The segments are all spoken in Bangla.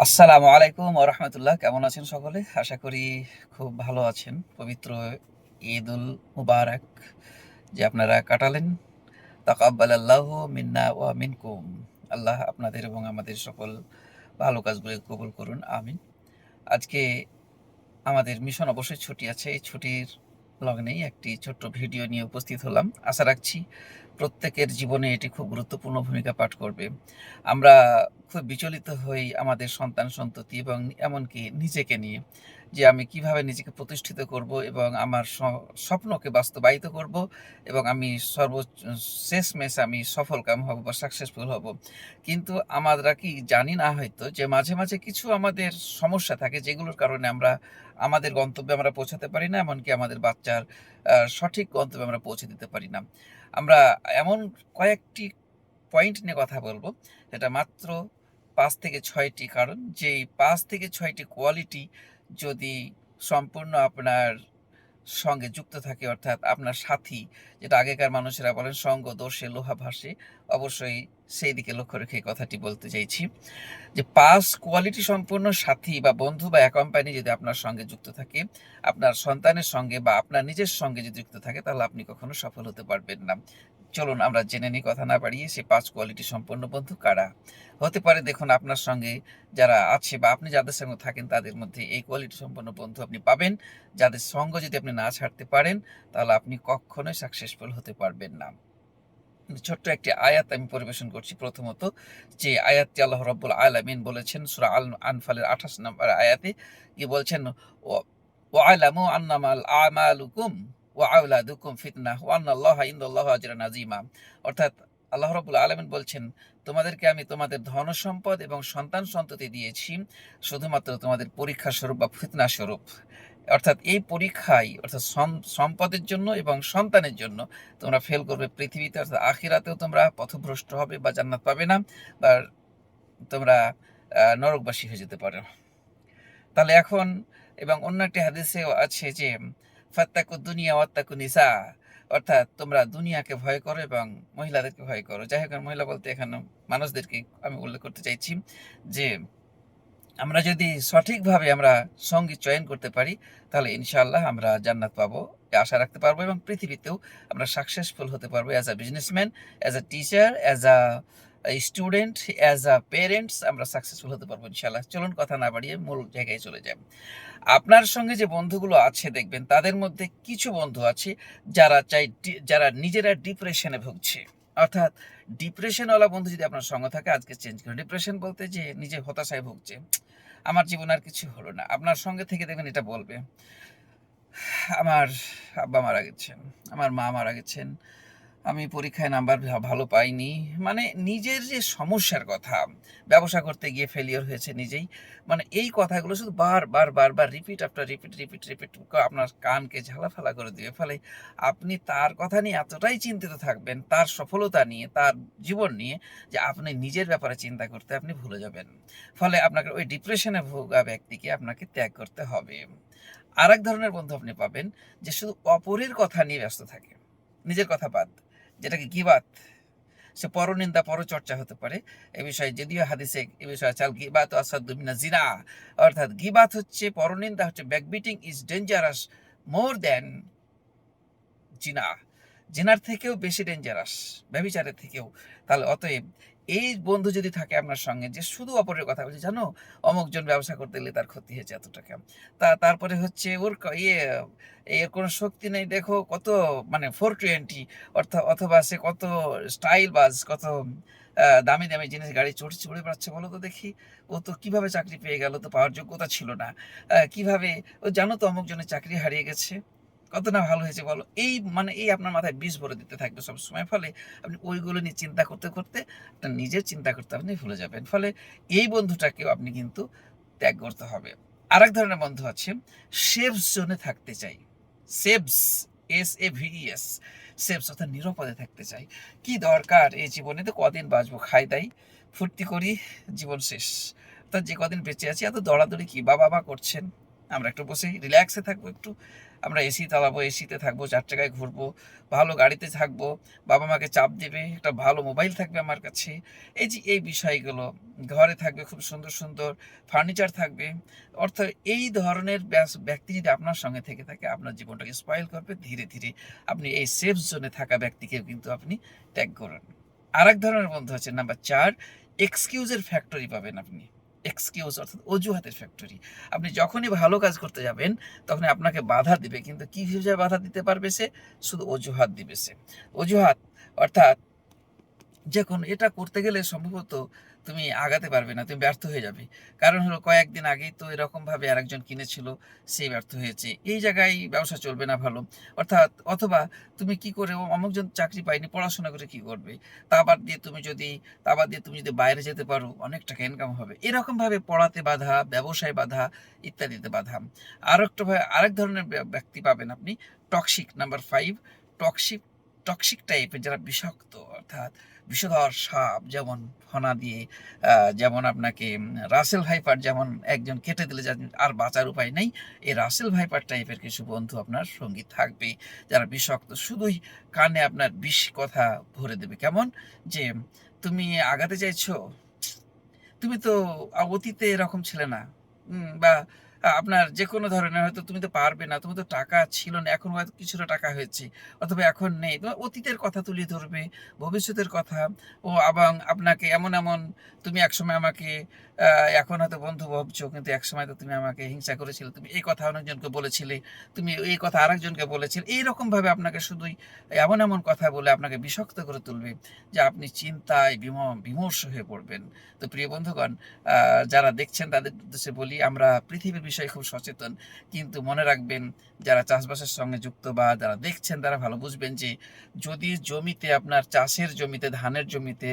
আসসালামু আলাইকুম ওয়া রাহমাতুল্লাহ। কেমন আছেন সকলে? আশা করি খুব ভালো আছেন। পবিত্র ঈদুল মুবারক যে আপনারা কাটালেন। তাকাব্বালাল্লাহু মিন্না ওয়া মিনকুম। আল্লাহ আপনাদের এবং আমাদের সকল ভালো কাজগুলো কবুল করুন। আমিন। আজকে আমাদের মিশন অবশ্যই ছুটি আছে। এই ছুটির লগ্নেই একটি ছোট্ট ভিডিও নিয়ে উপস্থিত হলাম। আশা রাখছি প্রত্যেকের জীবনে এটি খুব গুরুত্বপূর্ণ ভূমিকা পাঠ করবে। আমরা খুব বিচলিত হই আমাদের সন্তান-সন্ততি এবং এমনকি নিজেকে নিয়ে যে আমি কিভাবে নিজেকে প্রতিষ্ঠিত করব এবং আমার স্বপ্নকে বাস্তবায়িত করব এবং আমি শেষমেশ আমি সফলকাম হব বা সাকসেসফুল হব। কিন্তু আমরা কি জানি না হয়তো যে মাঝে, মাঝে কিছু আমাদের সমস্যা থাকে যেগুলোর কারণে আমরা আমাদের গন্তব্যে আমরা পৌঁছাতে পারি না, এমনকি আমাদের বাচ্চার সঠিক গন্তব্যে আমরা পৌঁছে দিতে পারি না। আমরা এমন কয়েকটি পয়েন্ট নিয়ে কথা বলবো, যেটা মাত্র ৫ থেকে ৬ টি কারণ, যেই ৫ থেকে ৬ টি কোয়ালিটি যদি সম্পূর্ণ আপনার সঙ্গে যুক্ত থাকে, অর্থাৎ আপনার সাথী, যেটা আগেকার মানুষেরা বলেন সঙ্গ দোষে লোহা ভাসে, অবশ্যই সেই দিকে লক্ষ্য রেখে এই কথাটি বলতে চাইছি। যে ৫ কোয়ালিটি সম্পূর্ণ সাথী বা বন্ধু বা কোম্পানি যদি আপনার সঙ্গে যুক্ত থাকে, আপনার সন্তানের সঙ্গে বা আপনার নিজের সঙ্গে যদি যুক্ত থাকে, তাহলে আপনি কখনো সফল হতে পারবেন না। চলুন আমরা জেনে নিই কথা না বাড়িয়ে সেই ৫ কোয়ালিটি সম্পন্ন বন্ধু কারা? হতে পারে দেখুন আপনার সঙ্গে যারা আছে বা আপনি যাদের সঙ্গে থাকেন তাদের মধ্যে এই কোয়ালিটি সম্পন্ন বন্ধু আপনি পাবেন, যাদের সঙ্গ যদি আপনি না ছাড়তে পারেন, তাহলে আপনি কখনোই সাকসেসফুল হতে পারবেন না। ছোট্ট একটি আয়াত আমি পরিবেশন করছি প্রথমত। যে আয়াতটি আল্লাহ রাব্বুল আলামিন বলেছেন সূরা আনফালের ২৮ নম্বর আয়াতে গিয়ে বলছেন, "ওয়া ওয়া'লামু আন্নামাল আমালুকুম ওয়া আওলাদুকুম ফিতনাহ ওয়া আন্নাল্লাহা ইনদাল্লাহি আজরান আযীমা।" অর্থাৎ আল্লাহ রাব্বুল আলামিন বলছেন, তোমাদেরকে আমি তোমাদের ধনসম্পদ এবং সন্তান-সন্ততি দিয়েছি শুধুমাত্র তোমাদের পরীক্ষা স্বরূপ বা ফিতনা স্বরূপ। অর্থাৎ এই পরীক্ষায় অর্থাৎ সম্পদের জন্য এবং সন্তানের জন্য তোমরা ফেল করবে পৃথিবীতে, অর্থাৎ আখিরাতেও তোমরা পথভ্রষ্ট হবে বা জান্নাত পাবে না, বা তোমরা নরকবাসী হয়ে যেতে পারো। তাহলে এখন এবং অন্য একটি হাদিসেও আছে যে ফাত্তাকু দুনিয়া ওয়াত্তাকু নিসা, অর্থাৎ তোমরা দুনিয়াকে ভয় করো এবং মহিলাদেরকে ভয় করো। যাই হোক, মহিলা বলতে এখানে মানুষদেরকে আমি উল্লেখ করতে চাইছি যে আমরা যদি সঠিকভাবে আমরা সঙ্গী চয়ন করতে পারি, তাহলে ইনশাআল্লাহ আমরা জান্নাত পাবো, এ আশা রাখতে পারবো এবং পৃথিবীতেও আমরা সাকসেসফুল হতে পারবো as a businessman, as a teacher, as a student, as a parents আমরা সাকসেসফুল হতে পারবো ইনশাআল্লাহ। চলুন কথা না বাড়িয়ে মূল জায়গায় চলে যাই। আপনার সঙ্গে যে বন্ধুগুলো আছে দেখবেন তাদের মধ্যে কিছু বন্ধু আছে যারা নিজেরা ডিপ্রেশনে ভুগছে। অর্থাৎ ডিপ্রেশনওয়ালা বন্ধু যদি আপনার সঙ্গে থাকে, আজকে চেঞ্জ করুন। ডিপ্রেশন বলতে যে নিজে হতাশায় ভুগছে, আমার জীবনে আর কিছু হলো না। আপনার সঙ্গে থেকে দেখবেন এটা বলবে, আমার আব্বা মারা গেছেন, আমার মা মারা গেছেন, আমি পরীক্ষায় নাম্বার ভালো পাইনি। মানে নিজের যে সমস্যার কথা, ব্যবসা করতে গিয়ে ফেলিওর হয়েছে নিজেই। মানে এই কথাগুলো শুধু বারবার রিপিট আফটার রিপিট আপনার কানকে ঝালাফালা করে দিবে। ফলে আপনি তার কথা নিয়ে এতটাই চিন্তিত থাকবেন, তার সফলতা নিয়ে, তার জীবন নিয়ে, যে আপনি নিজের ব্যাপারে চিন্তা করতে আপনি ভুলে যাবেন। ফলে আপনাকে ওই ডিপ্রেশনে ভোগা ব্যক্তিকে আপনাকে ত্যাগ করতে হবে। আরেক ধরনের বন্ধু আপনি পাবেন যে শুধু অপরের কথা নিয়ে ব্যস্ত থাকে, নিজের কথা বাদ, যেটাকে গীবাত। সে পরনিন্দা, পরচর্চা হতে পারে। এ বিষয়ে যদিও হাদিসে এ বিষয়ে আছে, আল গীবাতু আসাদ্দু মিনাজ জিনা। অর্থাৎ গীবাত হচ্ছে, পরনিন্দা হচ্ছে, ব্যাকবিটিং ইজ ডেঞ্জারাস মোর দ্যান জিনা। জিনার থেকেও বেশি ডেঞ্জারাস, ব্যভিচারের থেকেও। তাহলে অতএব এই বন্ধু যদি থাকে আপনার সঙ্গে যে শুধু অপরের কথা বলছে, জানো অমুকজন ব্যবসা করতে গেলে তার ক্ষতি হয়েছে এত টাকা, তারপরে হচ্ছে ওর এর কোনো শক্তি নেই, দেখো কত মানে 420, অথবা সে কত স্টাইল বাজ, কত দামি দামি জিনিস গাড়ি চড়ছে, উড়ে বেড়াচ্ছে, বলো তো দেখি। ও তো কিভাবে চাকরি পেয়ে গেল, তো পাওয়ার যোগ্যতা ছিল না। কিভাবে ও, জানো তো অমুক জনের চাকরি হারিয়ে গেছে, কত না ভালো হয়েছে বলো। এই আপনার মাথায় বিষ ভরে দিতে থাকবে সবসময়। ফলে আপনি ওইগুলো নিয়ে চিন্তা করতে করতে আপনার নিজের চিন্তা করতে আপনি ভুলে যাবেন। ফলে এই বন্ধুটাকেও আপনি কিন্তু ত্যাগ করতে হবে। আরেক ধরনের বন্ধু আছে, সেফ জোনে থাকতে চাই। সেভস, SAVES, সেভস অর্থাৎ নিরাপদে থাকতে চাই। কি দরকার এই জীবনে, তো কদিন বাঁচবো, খাই দাই ফুর্তি করি, জীবন শেষ। অর্থাৎ যে কদিন বেঁচে আছি এত দৌড়াদৌড়ি কি, বাবা মা করছেন, আমরা একটু বসে রিল্যাক্সে থাকবো, একটু আমরা এসি চালাবো, এসিতে থাকবো, 4 চাকায় ঘুরবো, ভালো গাড়িতে থাকবো, বাবা মাকে চাপ দেবে, একটা ভালো মোবাইল থাকবে আমার কাছে। এই যে এই বিষয়গুলো, ঘরে থাকবে খুব সুন্দর সুন্দর ফার্নিচার থাকবে। অর্থাৎ এই ধরনের ব্যক্তি যদি আপনার সঙ্গে থেকে থাকে, আপনার জীবনটাকে স্পয়েল করবে ধীরে ধীরে। আপনি এই সেফ জোনে থাকা ব্যক্তিকে কিন্তু আপনি ত্যাগ করুন। আরেক ধরনের বন্ধু আছে নাম্বার 4, এক্সকিউজের ফ্যাক্টরি পাবেন আপনি। এক্সকিউজ অর্থাৎ অজুহাতের ফ্যাক্টরি। আপনি যখনই ভালো কাজ করতে যাবেন, তখনই আপনাকে বাধা দিবে। কিন্তু কি হিসেবে বাধা দিতে পারবে সে? শুধু অজুহাত দিবে সে। অজুহাত অর্থাৎ যখন এটা করতে গেলে সম্ভবত তুমি আগাতে পারবে না, তুমি ব্যর্থ হয়ে যাবে। কারণ হলো কয়েকদিন আগেই তো এরকমভাবে আরেকজন কিনেছিল, সে ব্যর্থ হয়েছে। এই জায়গায় ব্যবসা চলবে না ভালো। অর্থাৎ অথবা তুমি কি করে অমুকজন চাকরি পায়নি, পড়াশোনা করে কি করবে? তা বাদ দিয়ে তুমি যদি তা বাদ দিয়ে তুমি যদি বাইরে যেতে পারো, অনেক টাকা ইনকাম হবে। এরকমভাবে পড়াতে বাধা, ব্যবসায় বাধা, ইত্যাদিতে বাধা। আরেক ধরনের ব্যক্তি পাবেন আপনি টক্সিক, নাম্বার 5, টক্সিক টক্সিক টাইপের যারা বিষাক্ত, অর্থাৎ বিষধর সাপ যেমন ফনা দিয়ে যেমন আপনাকে রাসেল ভাইপার যেমন একজন কেটে দিলে আর বাঁচার উপায় নেই, এই রাসেল ভাইপার টাইপের কিছু বন্ধু আপনার সঙ্গী থাকবে, যারা বিষাক্ত, শুধুই কানে আপনার বিষ কথা ভরে দেবে। কেমন যে তুমি আগাতে চাইছো, তুমি তো অতীতে এরকম ছিলে না। বা আপনার যেকোনো ধরনের হয়তো তুমি তো পারবে না। তোমার তো টাকা ছিল না। এখন হয়তো কিছুটা টাকা হয়েছে। অথবা এখন নেই। তোমার অতীতের কথা তুলে ধরবে, ভবিষ্যতের কথা। এবং আপনাকে এমন তুমি একসময় আমাকে আ এখন হয়তো বন্ধু ভাবছো, কিন্তু একসময় তো তুমি আমাকে হিংসা করেছিলে। তুমি এই কথা অনেকজনকে বলেছিলে। তুমি এই কথা আরেকজনকে বলেছিলে। এইরকমভাবে আপনাকে শুধুই এমন কথা বলে আপনাকে বিষাক্ত করে তুলবে, যে আপনি চিন্তায় বিমর্ষ হয়ে পড়বেন। তো প্রিয় বন্ধুগণ, যারা দেখছেন তাদের উদ্দেশ্যে বলি, আমরা পৃথিবীর বিষয়ে খুব সচেতন। কিন্তু মনে রাখবেন, যারা চাষবাসের সঙ্গে যুক্ত বা যারা দেখছেন তারা ভালো বুঝবেন যে যদি জমিতে আপনার চাষের জমিতে, ধানের জমিতে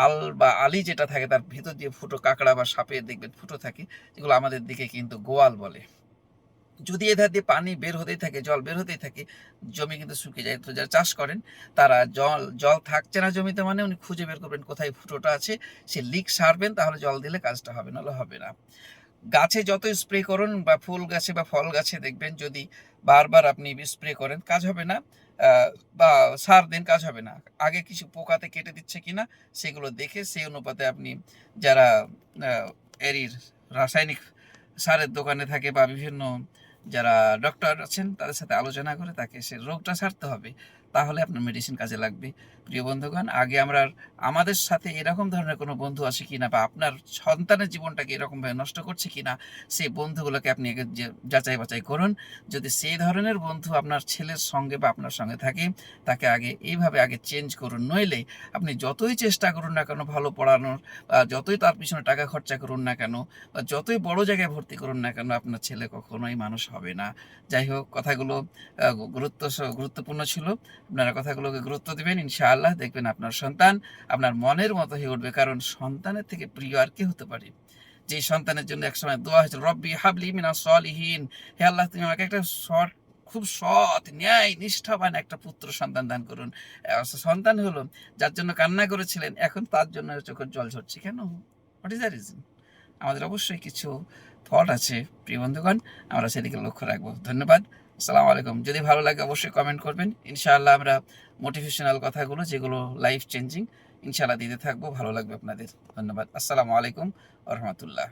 আল বা আলি যেটা থাকে তার ভেতর দিয়ে ফুটো কাঁকড়া বা সাপের দেখবেন ফুটো থাকে, যেগুলো আমাদের দিকে কিন্তু গোয়াল বলে। যদি এধার দিয়ে পানি বের হতেই থাকে, জল বের হতেই থাকে, জমি কিন্তু শুকিয়ে যায়। তো যারা চাষ করেন তারা জল জল থাকছে না জমিতে, মানে উনি খুঁজে বের করবেন কোথায় ফুটোটা আছে, সে লিক সারবেন, তাহলে জল দিলে কাজটা হবে, নাহলে হবে না। গাছে যত স্প্রে করুন বা ফুল গাছে বা ফল গাছে দেখবেন, যদি বারবার আপনি স্প্রে করেন কাজ হবে না, বা সার দিন কাজ হবে না। আগে কিছু পোকাতে কেটে দিচ্ছে কিনা সেগুলো দেখে সেই অনুপাতে আপনি, যারা এরির রাসায়নিক সারের দোকানে থাকে বা বিভিন্ন যারা ডক্টর আছেন তাদের সাথে আলোচনা করে তাকে সে রোগটা সারতে হবে, তাহলে আপনার মেডিসিন কাজে লাগবে। প্রিয় বন্ধুগণ, আগে আমাদের সাথে এরকম ধরনের কোনো বন্ধু আছে কিনা, বা আপনার সন্তানের জীবনটাকে এরকমভাবে নষ্ট করছে কিনা, সেই বন্ধুগুলোকে আপনি আগে যাচাই বাছাই করুন। যদি সেই ধরনের বন্ধু আপনার ছেলের সঙ্গে বা আপনার সঙ্গে থাকে, তাকে আগে চেঞ্জ করুন। নইলে আপনি যতই চেষ্টা করুন না কেন ভালো পড়ানোর, বা যতই তার পিছনে টাকা খরচা করুন না কেন, বা যতই বড় জায়গায় ভর্তি করুন না কেন, আপনার ছেলে কখনোই মানুষ হবে না। যাই হোক, কথাগুলো গুরুত্বপূর্ণ ছিল। আপনারা কথাগুলোকে গুরুত্ব দিবেন, ইনশাআল্লাহ দেখবেন আপনার সন্তান আপনার মনের মতো হয়ে উঠবে। কারণ সন্তানের থেকে প্রিয় আর কে হতে পারে? যে সন্তানের জন্য একসময় দোয়া হয়েছিল, রব্বি হাবলি মিনাস সলিহিন, হে আল্লাহ তুমি আমাকে একটা খুব সৎ, ন্যায়, নিষ্ঠাবান একটা পুত্র সন্তান দান করুন। সন্তান হলো যার জন্য কান্না করেছিলেন, এখন তার জন্য চোখের জল ঝরছে কেন? What is the reason? আমাদের অবশ্যই কিছু ফল্ট আছে প্রিয় বন্ধুগণ, আমরা সেদিকে লক্ষ্য রাখবো। ধন্যবাদ। আসসালামু আলাইকুম। যদি ভালো লাগে অবশ্যই কমেন্ট করবেন। ইনশাআল্লাহ আমরা মোটিভেশনাল কথাগুলো যেগুলো লাইফ চেঞ্জিং, ইনশাআল্লাহ দিতে থাকবো। ভালো লাগবে আপনাদের। ধন্যবাদ। আসসালামু আলাইকুম ওয়া রাহমাতুল্লাহ।